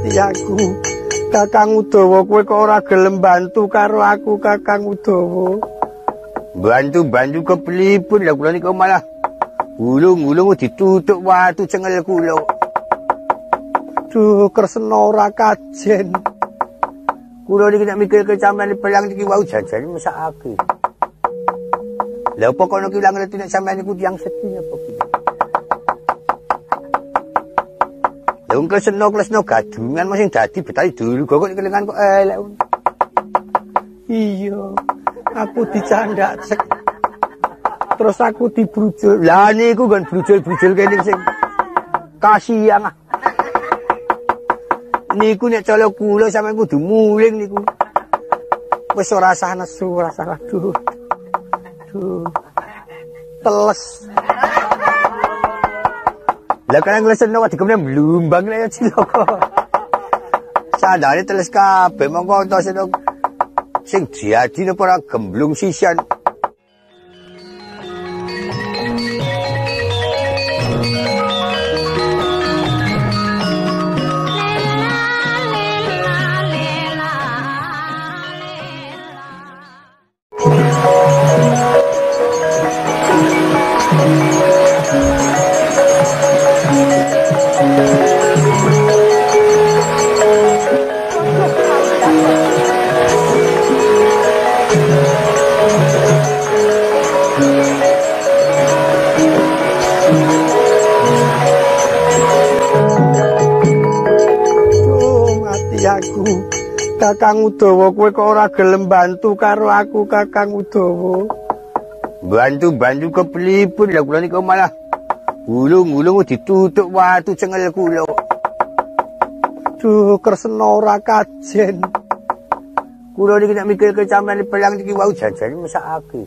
ati aku. Kakang Udawa kowe kok ora gelem bantu karo aku Kakang Udawa. Bantu kepripun lah kula niku malah gulung-gulung ditutuk watu cengel kula. Duh kresna ora kajen. Kula niki nek mikir sampeyan pelang niki wau janjane mesakake. Lah apa kono ki ilang ngerti nek sampeyan niku tiyang sedih apa ki? Wong klesno gadungan sing dadi betali dulu kok kelingan kok elek. Iya. Aku dicandak cek. Terus aku dibrujul. Lah niku kan brujul-brujul kene sing kasihan. Niku nek cala kula sampeyan kudu muling niku. Wis ora sah nesu, ora sah duh. Teles. Lah kan ngleseno wae dikemne mlumbang lek cilaka. Sadare teles kabeh mongko entoseno sing diadi napa ora gemblung sisan. Kakang Udawa kowe kok ora gelem bantu karo aku Kakang Udawa. Bantu kepripun lah kula niku malah gulung-gulung ditutuk watu cengel kula. Duh kresna ora kajen. Kula niki nek mikir sampeyan pelang niki wau janjane mesakake.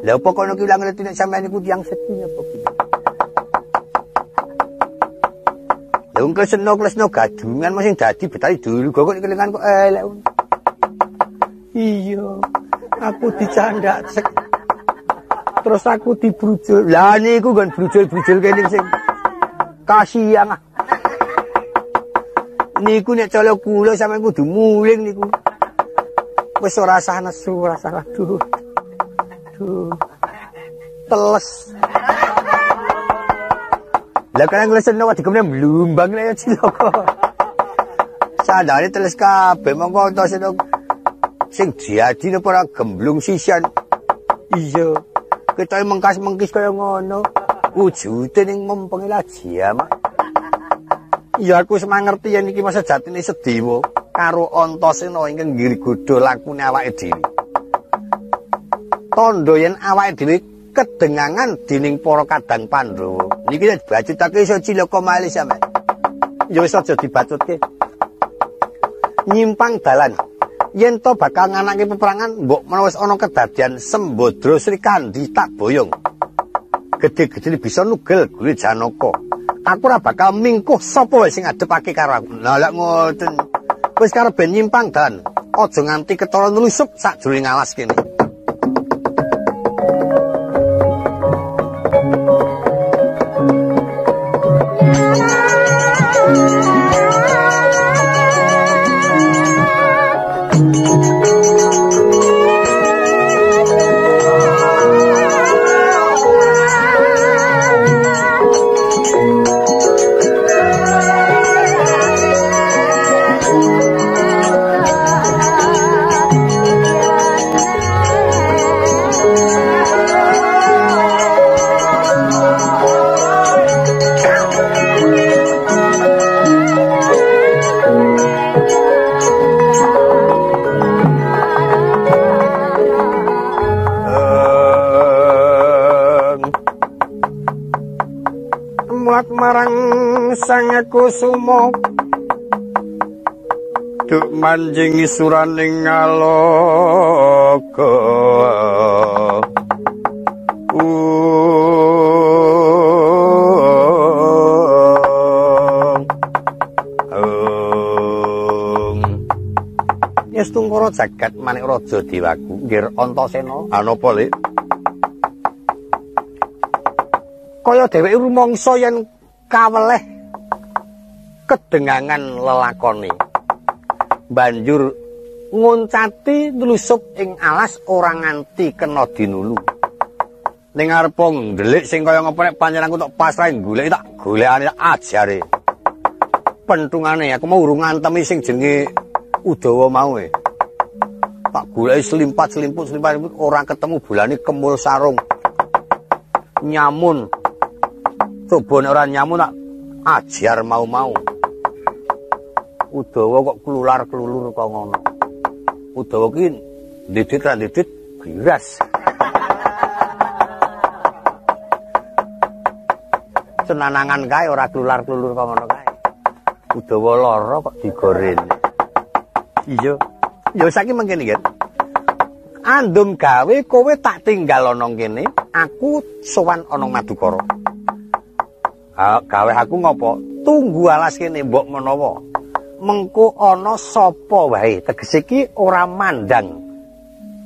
Lah apa kono ki ilang ngerti nek sampeyan niku tiyang sedih apa ki? Wong klesno gadungan sing dadi betali dulu kok kelingan kok elek. Iya. Aku dicandak cek. Terus aku dibrujul. Lah niku kan brujul-brujul kene sing kasihan. Niku nek cala kula sampeyan kudu muling niku. Wis ora sah nesu, ora sah duh. Teles. Lah kan ngleseno wae dikemne mlumbang lek cilaka. Sadare teles kabeh mongko entoseno sing diadi napa ora gemblung sisan. Iya. Ketoke mengkas-mengkis kaya ngono. Wujude ning mempenge lajiam. Iya aku wis mangerti yen iki masa jatine Sedewa karo Antasena ingkang ngrigodha lakune awake dhewe. Tandha yen awake dhewe kedengangan dening para kadang Pandhawa. Niki nek dibacutake iso cilaka malih sampean. Ya wis aja dibacutke. Nyimpang dalan. Yen to bakal nganake peperangan, mbok menawa wis ana kedadian Sembadra Sri Kandi tak boyong. Gede-gede bisa nugel gule Janaka. Aku ora bakal mingkuh sapa wae sing ngadepake karo aku. Lah lek ngoten. Wis karep ben nyimpang dalan. Aja nganti ketara nlusup sakjroning alas kene. Marang Sang Kusuma duk manjing isuraning ngaloka Yes tungkara jagat manik raja dewaku nggir Antasena anapa lek kaya dheweke rumangsa yen kaweleh kedengangan lelakone. Banjur ngoncati nlusup ing alas ora nganti kena dinulu. Ning arep ndelik sing kaya ngopo nek panjenenganku tok pasrah golek tak golekane tak ajare. Pentungane aku mau urung ngantemi sing jenenge Udawa mau e. Tak goleki selimput ora ketemu bulane kemul sarung. Nyamun. Coba nek ora nyamun tak ajar mau-mau. Udawa kok klular-klulur kok ngono. Udawa ki ndidit ra ndidit giras. Senanangan kae ora klular-klulur kok ngono kae. Udawa lara kok digoren. Iya. Ya saiki mengkene kan. Andum gawe kowe tak tinggal ana kene, aku sowan ana Madukara. Gawe aku ngopo? Tunggu alas kene mbok menawa. Mengko ana sapa wae tegese iki ora mandang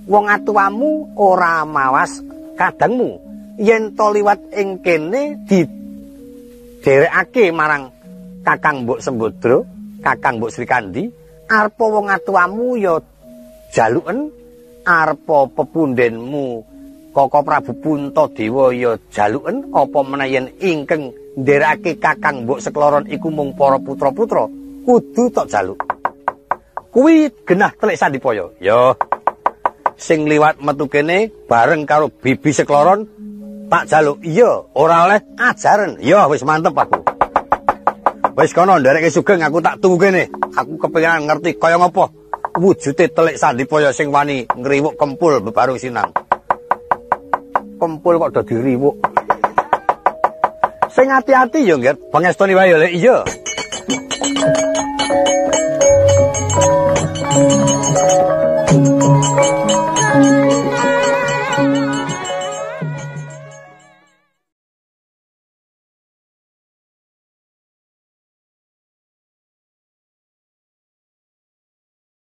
wong atuwamu ora mawas kadangmu yen to liwat ing kene diderekake marang Kakang Mbok Sembodra, Kakang Mbok Srikandi, arepa wong atuwamu ya jaluken, arepa pepundenmu Koko Prabu Puntadewa ya jaluken, apa meneh yen ingkang nderekake Kakang Mbok Sekloron iku mung para putra-putra kudu tok jaluk. Kuwi genah telik Sandipaya. Ya. Sing liwat metu kene bareng karo Bibi Sekloron tak jaluk. Iya, ora oleh ajaren. Ya wis mantep aku. Wis kono nderekke sugeng aku tak tunggu kene. Aku kepengin ngerti kaya ngopo wujude telik Sandipaya sing wani ngriwuk kempul bebarung sinang. Kempul kok dadi riwuk. Sing ati-ati ya, Ngger. Pangestoni wae ya, iya.